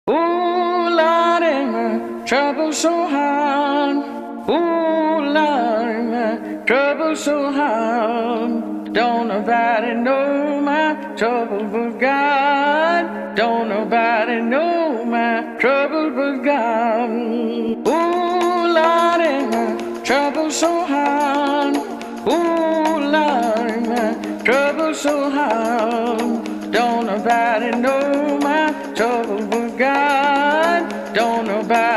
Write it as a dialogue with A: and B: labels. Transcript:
A: Ooh, Lordy, my trouble so hard. Ooh, Lordy, my trouble so hard. Don't nobody know my trouble but God. Don't nobody know my trouble but God. Ooh, Lordy, my trouble so hard. Ooh, Lordy, my trouble so hard. Don't nobody know my trouble but God. Don't nobody